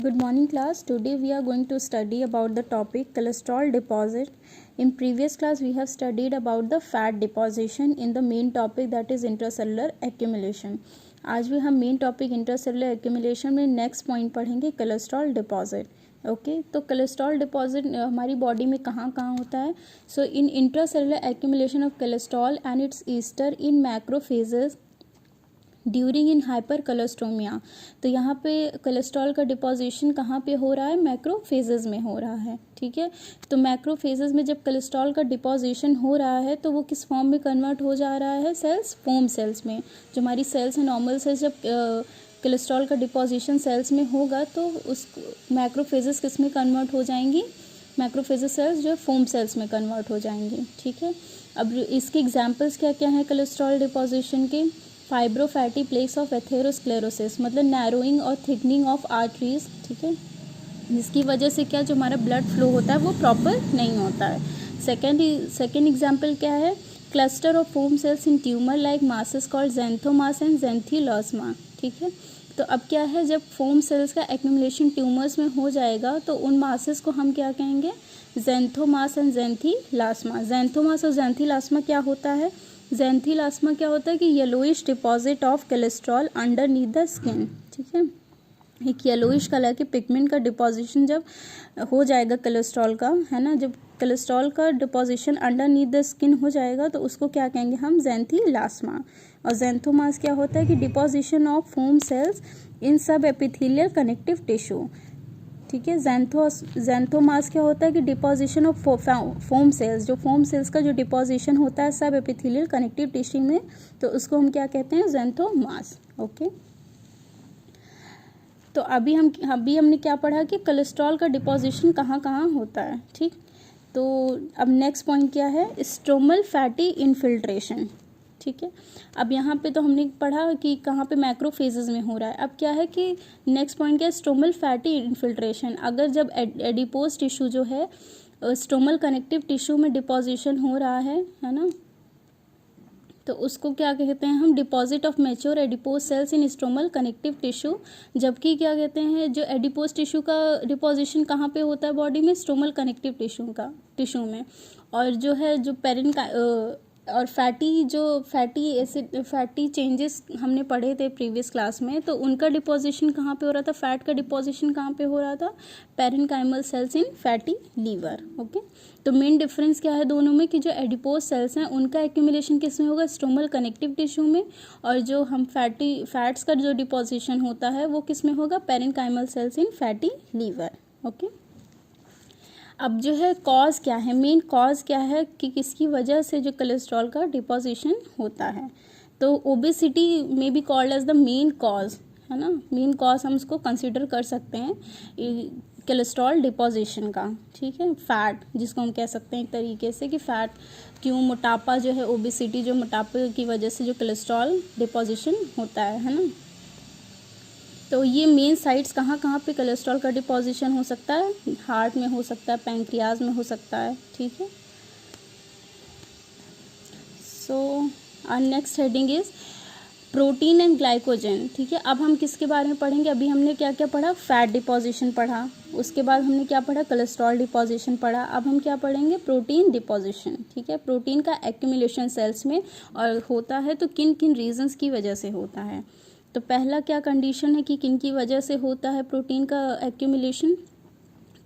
Good morning class. Today we are going to study about the topic cholesterol deposit. In previous class we have studied about the fat deposition in the main topic that is intracellular accumulation. आज भी हम main topic intracellular accumulation में next point पढ़ेंगे cholesterol deposit. Okay, तो cholesterol deposit हमारी body में कहाँ कहाँ होता है. So in intracellular accumulation of cholesterol and its ester in macrophages during in hypercholesterolaemia. तो यहाँ पे कोलेस्ट्रॉल का डिपोजिशन कहाँ पे हो रहा है, मैक्रोफेजेस में हो रहा है. ठीक है, तो मैक्रोफेजेस में जब कोलेस्ट्रॉल का डिपोजिशन हो रहा है तो वो किस फॉर्म में कन्वर्ट हो जा रहा है, सेल्स, फोम सेल्स में. जो हमारी सेल्स हैं नॉर्मल सेल्स, जब कोलेस्ट्रॉल का डिपोजिशन सेल्स में होगा तो उस मैक्रोफेजेस किस में कन्वर्ट हो जाएंगी, मैक्रोफेजेस सेल्स जो है फोम सेल्स में कन्वर्ट हो जाएंगी. ठीक है, अब इसके एग्जाम्पल्स क्या क्या हैं कोलेस्ट्रॉल डिपोजिशन के. फाइब्रोफैटी प्लेक्स ऑफ एथेरोस्क्लेरोसिस, मतलब नैरोइंग और थिकनिंग ऑफ आर्टरीज. ठीक है, जिसकी वजह से क्या, जो हमारा ब्लड फ्लो होता है वो प्रॉपर नहीं होता है. सेकेंड एग्जाम्पल क्या है, cluster of foam cells in tumour like masses called xanthomas and xanthelasma. ठीक है, तो अब क्या है, जब फोम सेल्स का एक्यूमुलेशन ट्यूमर्स में हो जाएगा तो उन मासेस को हम क्या कहेंगे, ज़ैंथोमास एंड ज़ैंथीलास्मा. ज़ैंथोमास और ज़ैंथीलास्मा क्या होता है, ज़ैंथीलास्मा क्या होता है कि yellowish deposit of cholesterol underneath the skin. ठीक है, एक येलोइश कलर के पिगमेंट का डिपोजिशन जब हो जाएगा कोलेस्ट्रॉल का, है ना, जब कोलेस्ट्रॉल का डिपोजिशन अंडरनीथ द स्किन हो जाएगा तो उसको क्या कहेंगे हम, ज़ैंथीलास्मा. और ज़ैंथोमास क्या होता है कि डिपोजिशन ऑफ फोम सेल्स इन सब एपिथेलियल कनेक्टिव टिश्यू. ठीक है, ज़ैंथोमास क्या होता है कि डिपोजिशन ऑफ फोम सेल्स, जो फोम सेल्स का जो डिपोजिशन होता है सब एपिथेलियल कनेक्टिव टिश्यू में, तो उसको हम क्या कहते हैं, ज़ैंथोमास. ओके, तो अभी हमने क्या पढ़ा कि कोलेस्ट्रॉल का डिपोजिशन कहाँ कहाँ होता है. ठीक, तो अब नेक्स्ट पॉइंट क्या है, स्ट्रोमल फैटी इनफिल्ट्रेशन. ठीक है, अब यहाँ पे तो हमने पढ़ा कि कहाँ पे मैक्रोफेजेस में हो रहा है. अब क्या है कि नेक्स्ट पॉइंट क्या है, स्ट्रोमल फैटी इन्फिल्ट्रेशन. अगर जब एडिपोज टिश्यू जो है स्ट्रोमल कनेक्टिव टिश्यू में डिपोजिशन हो रहा है ना, तो उसको क्या कहते हैं हम, deposit of mature adipose cells in stromal connective tissue. जबकि क्या कहते हैं, जो एडिपोज टिश्यू का डिपोजिशन कहाँ पे होता है बॉडी में, स्ट्रोमल कनेक्टिव टिश्यू में. और जो है जो और फैटी चेंजेस हमने पढ़े थे प्रीवियस क्लास में, तो उनका डिपोजिशन कहाँ पे हो रहा था, फैट का डिपोजिशन कहाँ पे हो रहा था, पेरेन्काइमल सेल्स इन फैटी लीवर. ओके, तो मेन डिफरेंस क्या है दोनों में कि जो एडिपोज सेल्स हैं उनका एक्यूमुलेशन किस में होगा, स्ट्रोमल कनेक्टिव टिश्यू में, और जो हम फैट्स का जो डिपोजिशन होता है वो किस में होगा, पेरेन्काइमल सेल्स इन फैटी लीवर. ओके, अब जो है कॉज क्या है, मेन कॉज क्या है कि किसकी वजह से जो कोलेस्ट्रॉल का डिपोजिशन होता है. तो ओबेसिटी में be called as the main cause, है ना, मेन कॉज हम उसको कंसिडर कर सकते हैं कोलेस्ट्रॉल डिपोजिशन का. ठीक है, फैट जिसको हम कह सकते हैं एक तरीके से कि फैट क्यों, मोटापा जो है, ओबेसिटी जो मोटापे की वजह से जो कोलेस्ट्रॉल डिपोजिशन होता है ना. तो ये मेन साइट्स कहाँ कहाँ पे कोलेस्ट्रॉल का डिपोजिशन हो सकता है, हार्ट में हो सकता है, पैंक्रियाज में हो सकता है. ठीक है, so our next heading is protein and glycogen. ठीक है, अब हम किसके बारे में पढ़ेंगे, अभी हमने क्या क्या पढ़ा, फैट डिपोजिशन पढ़ा, उसके बाद हमने क्या पढ़ा, कोलेस्ट्रॉल डिपोजिशन पढ़ा. अब हम क्या पढ़ेंगे, प्रोटीन डिपोजिशन. ठीक है, प्रोटीन का एक्यूमुलेशन सेल्स में और होता है तो किन किन रीजंस की वजह से होता है. तो पहला क्या कंडीशन है कि किन की वजह से होता है प्रोटीन का एक्यूमुलेशन.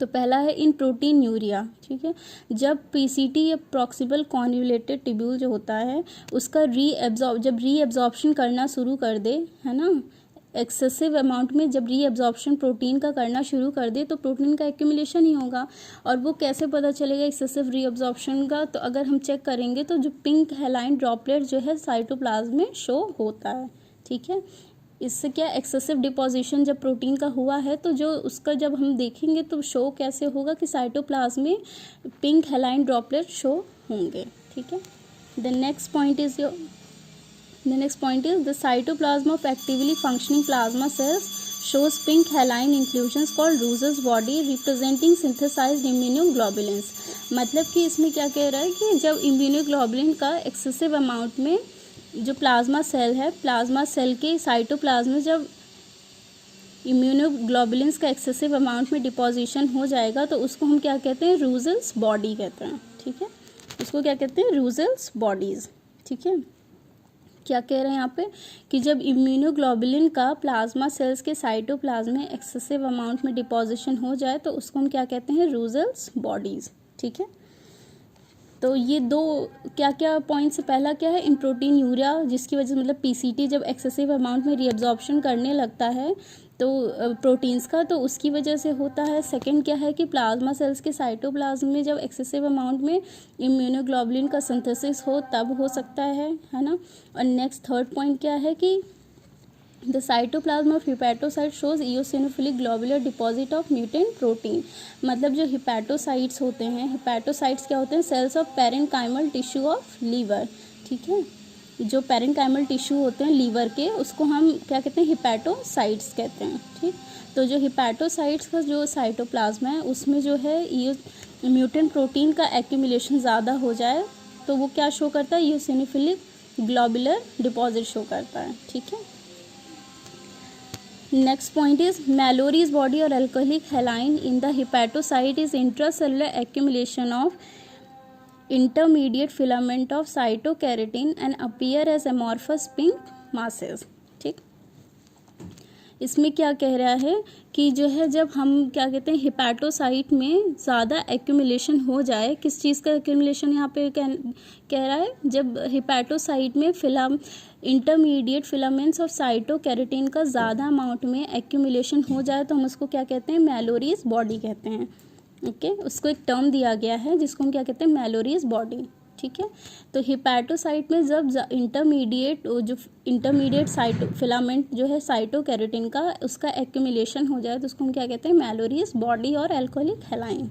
तो पहला है इन प्रोटीन यूरिया. ठीक है, जब पीसीटी या प्रॉक्सिमल कॉन्वोल्यूटेड ट्यूब्यूल जो होता है उसका जब रीएब्जॉर्प्शन करना शुरू कर दे, है ना, एक्सेसिव अमाउंट में जब रीएब्जॉर्प्शन प्रोटीन का करना शुरू कर दे तो प्रोटीन का एक्यूमुलेशन ही होगा. और वो कैसे पता चलेगा एक्सेसिव रीएब्जॉर्प्शन का, तो अगर हम चेक करेंगे तो जो पिंक हेलाइन ड्रॉपलेट जो है साइटोप्लाज्म में शो होता है. ठीक है, इससे क्या, एक्सेसिव डिपोजिशन जब प्रोटीन का हुआ है तो जो उसका जब हम देखेंगे तो शो कैसे होगा कि साइटोप्लाज्म में पिंक हेलाइन ड्रॉपलेट शो होंगे. ठीक है, the next point is the cytoplasm of actively functioning plasma cells shows pink haline inclusions called Russell's body representing synthesized immunoglobulins. मतलब कि इसमें क्या कह रहा है कि जब इम्यूनोग्लोबुलिन का एक्सेसिव अमाउंट में जो प्लाज्मा सेल है, प्लाज्मा सेल के साइटोप्लाज्म में जब इम्यूनोग्लोबुलिन्स का एक्सेसिव अमाउंट में डिपोजिशन हो जाएगा तो उसको हम क्या कहते हैं, रूजल्स बॉडी कहते हैं। ठीक है, उसको क्या कहते हैं, रूजल्स बॉडीज़। ठीक है, क्या कह रहे हैं यहाँ पे कि जब इम्यूनोग्लोबुलिन का प्लाज्मा सेल्स के साइटोप्लाज्म में एक्सेसिव अमाउंट में डिपोजिशन हो जाए तो उसको हम क्या कहते हैं, रूजल्स बॉडीज़। ठीक है, तो ये दो क्या क्या पॉइंट्स, पहला क्या है, इन प्रोटीन यूरिया, जिसकी वजह से मतलब पीसीटी जब एक्सेसिव अमाउंट में रीअब्जॉर्प्शन करने लगता है तो प्रोटीन्स का, तो उसकी वजह से होता है। सेकंड क्या है कि प्लाज्मा सेल्स के साइटोप्लाज्म में जब एक्सेसिव अमाउंट में इम्यूनोग्लोबुलिन का सिंथेसिस हो तब हो सकता है ना। और नेक्स्ट थर्ड पॉइंट क्या है कि the cytoplasm of hepatocyte shows eosinophilic globular deposit of mutant protein. मतलब जो हिपैटोसाइट्स होते हैं, हिपैटोसाइट्स क्या होते हैं, cells of parenchymal tissue of liver. ठीक है, जो पेरेन्काइमल टिश्यू होते हैं लीवर के, उसको हम क्या कहते हैं, हिपैटोसाइट्स कहते हैं। ठीक, तो जो हिपैटोसाइट्स का जो साइटोप्लाज्म है उसमें जो है म्यूटेंट प्रोटीन का एक्यूमुलेशन ज़्यादा हो जाए तो वो क्या शो करता है, इओसिनोफिलिक ग्लोबुलर डिपॉजिट शो करता है। ठीक है, नेक्स्ट पॉइंट इज मैलोरीज बॉडी और alcoholic हेलाइन in the hepatocyte is intracellular accumulation of intermediate filament of cytokeratin and appear as amorphous pink masses। ठीक, इसमें क्या कह रहा है कि जो है जब हम क्या कहते हैं, हिपैटोसाइट में ज़्यादा एक्यूमुलेशन हो जाए, किस चीज़ का एक्यूमुलेशन यहाँ पे कह रहा है, जब हिपैटोसाइट में इंटरमीडिएट फिलामेंट्स ऑफ साइटोकेराटिन का ज़्यादा अमाउंट में एक्यूमुलेशन हो जाए तो हम उसको क्या कहते हैं, मैलोरीज बॉडी कहते हैं। ओके, उसको एक टर्म दिया गया है जिसको हम क्या कहते हैं, मैलोरीज बॉडी। ठीक है, तो हिपैटोसाइट में जब इंटरमीडिएट साइटो फिलामेंट जो है साइटोकेराटिन का, उसका एक्यूमुलेशन हो जाए तो उसको हम क्या कहते हैं, मैलोरीज बॉडी और अल्कोहलिक हेलाइन।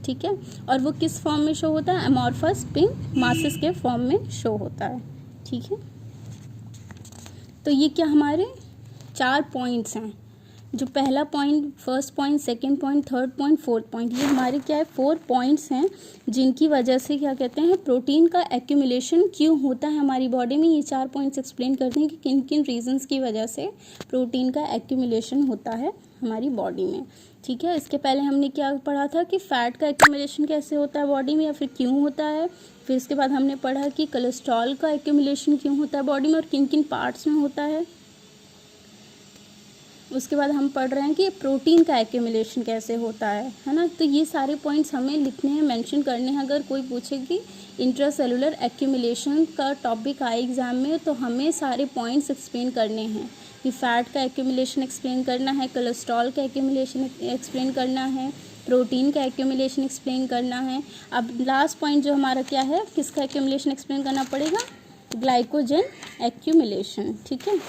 ठीक है, और वो किस फॉर्म में शो होता है, अमॉर्फस पिंक मासेस के फॉर्म में शो होता है। ठीक है, तो ये क्या हमारे 4 पॉइंट्स हैं, जो पहला point, first point, second point, third point, fourth point, ये हमारे क्या है, 4 पॉइंट्स हैं जिनकी वजह से क्या कहते हैं, प्रोटीन का एक्यूमुलेशन क्यों होता है हमारी बॉडी में। ये 4 पॉइंट्स एक्सप्लेन करते हैं कि किन किन रीजंस की वजह से प्रोटीन का एक्यूमुलेशन होता है हमारी बॉडी में। ठीक है, इसके पहले हमने क्या पढ़ा था कि फैट का एक्यूमुलेशन कैसे होता है बॉडी में या फिर क्यों होता है। फिर इसके बाद हमने पढ़ा कि कोलेस्ट्रॉल का एक्यूमुलेशन क्यों होता है बॉडी में और किन किन पार्ट्स में होता है। उसके बाद हम पढ़ रहे हैं कि प्रोटीन का एक्यूमुलेशन कैसे होता है ना। तो ये सारे पॉइंट्स हमें लिखने हैं, मेंशन करने हैं। अगर कोई पूछे कि इंट्रासेलुलर एक्यूमुलेशन का टॉपिक आए एग्जाम में तो हमें सारे पॉइंट्स एक्सप्लेन करने हैं कि फैट का एक्यूमुलेशन एक्सप्लेन करना है, कोलेस्ट्रॉल का एक्यूमुलेशन एक्सप्लेन करना है, प्रोटीन का एक्यूमुलेशन एक्सप्लेन करना है। अब लास्ट पॉइंट जो हमारा क्या है, किसका एक्यूमुलेशन एक्सप्लेन करना पड़ेगा, ग्लाइकोजन एक्यूमुलेशन। ठीक है,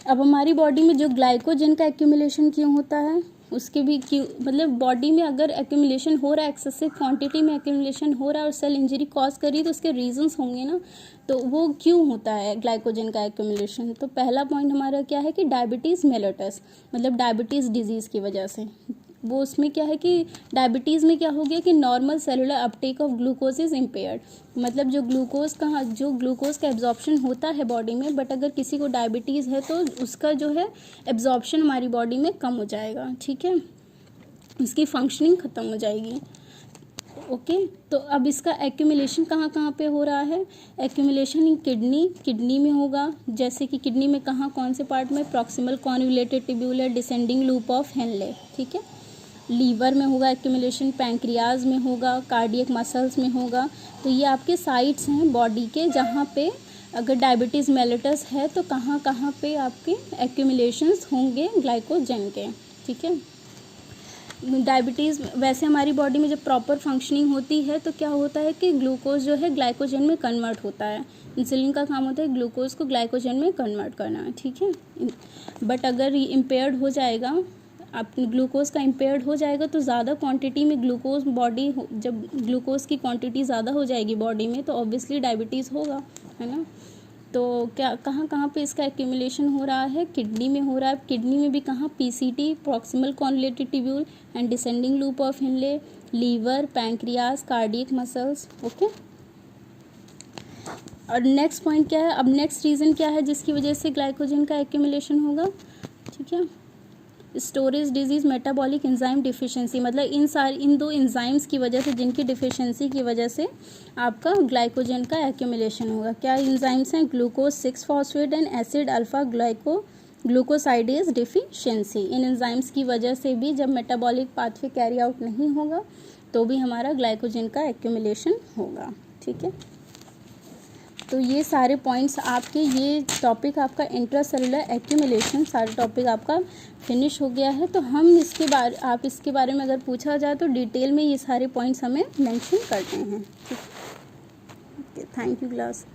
अब हमारी बॉडी में जो ग्लाइकोजन का एक्यूमुलेशन क्यों होता है, उसके भी क्यों, मतलब बॉडी में अगर एक्यूमुलेशन हो रहा है, एक्सेसिव क्वांटिटी में एक्यूमुलेशन हो रहा है और सेल इंजरी कॉज करी तो उसके रीजंस होंगे ना, तो वो क्यों होता है ग्लाइकोजन का एक्यूमुलेशन। तो पहला पॉइंट हमारा क्या है कि डायबिटीज़ मेलिटस, मतलब डायबिटीज़ डिजीज़ की वजह से। वो उसमें क्या है कि डायबिटीज़ में क्या हो गया कि normal cellular Uptake of glucose is impaired, मतलब जो ग्लूकोज का एब्जॉर्प्शन होता है बॉडी में, बट अगर किसी को डायबिटीज़ है तो उसका जो है एब्जॉर्प्शन हमारी बॉडी में कम हो जाएगा। ठीक है, उसकी फंक्शनिंग ख़त्म हो जाएगी। ओके, तो अब इसका एक्यूमुलेशन कहाँ कहाँ पे हो रहा है, एक्यूमुलेशन इन किडनी में होगा। जैसे कि किडनी में कहाँ, कौन से पार्ट में, proximal convoluted tubular descending loop of Henley. ठीक है, लीवर में होगा एक्यूमुलेशन, पैंक्रियाज में होगा, कार्डियक मसल्स में होगा। तो ये आपके साइट्स हैं बॉडी के जहाँ पे अगर डायबिटीज़ मेलिटस है तो कहाँ कहाँ पे आपके एक्यूमुलेशंस होंगे ग्लाइकोजन के। ठीक है, डायबिटीज़ वैसे हमारी बॉडी में जब प्रॉपर फंक्शनिंग होती है तो क्या होता है कि ग्लूकोज जो है ग्लाइकोजन में कन्वर्ट होता है। इंसुलिन का काम होता है ग्लूकोज को ग्लाइकोजन में कन्वर्ट करना। ठीक है, बट अगर ये इम्पेयर्ड हो जाएगा, आप ग्लूकोज का इम्पेयर्ड हो जाएगा तो ज़्यादा क्वांटिटी में ग्लूकोज जब ग्लूकोज की क्वांटिटी ज़्यादा हो जाएगी बॉडी में तो ऑब्वियसली डायबिटीज़ होगा, है ना। तो क्या कहाँ कहाँ पे इसका एक्यूमुलेशन हो रहा है, किडनी में हो रहा है। किडनी में भी कहाँ, PCT, proximal convoluted tubule and descending loop of Henle, liver, pancreas, cardiac muscles. Okay, और नेक्स्ट पॉइंट क्या है, अब नेक्स्ट रीज़न क्या है जिसकी वजह से ग्लाइकोजन का एक्यूमुलेशन होगा। ठीक है। Storage disease, metabolic enzyme deficiency, मतलब इन दो एंजाइम्स की वजह से, जिनकी डिफिशिएंसी की वजह से आपका ग्लाइकोजन का एक्यूमुलेशन होगा। क्या एंजाइम्स हैं? Glucose 6 phosphate and acid alpha glucosidase deficiency. In enzymes की वजह से भी जब मेटाबॉलिक पाथवे कैरी आउट नहीं होगा तो भी हमारा ग्लाइकोजन का एक्यूमुलेशन होगा। ठीक है, तो ये सारे पॉइंट्स आपके, ये टॉपिक आपका इंट्रासेलुलर एक्यूमुलेशन सारा टॉपिक आपका फिनिश हो गया है। तो हम इसके बारे में अगर पूछा जाए तो डिटेल में ये सारे पॉइंट्स हमें मेंशन करने हैं। ठीक है, थैंक यू क्लास।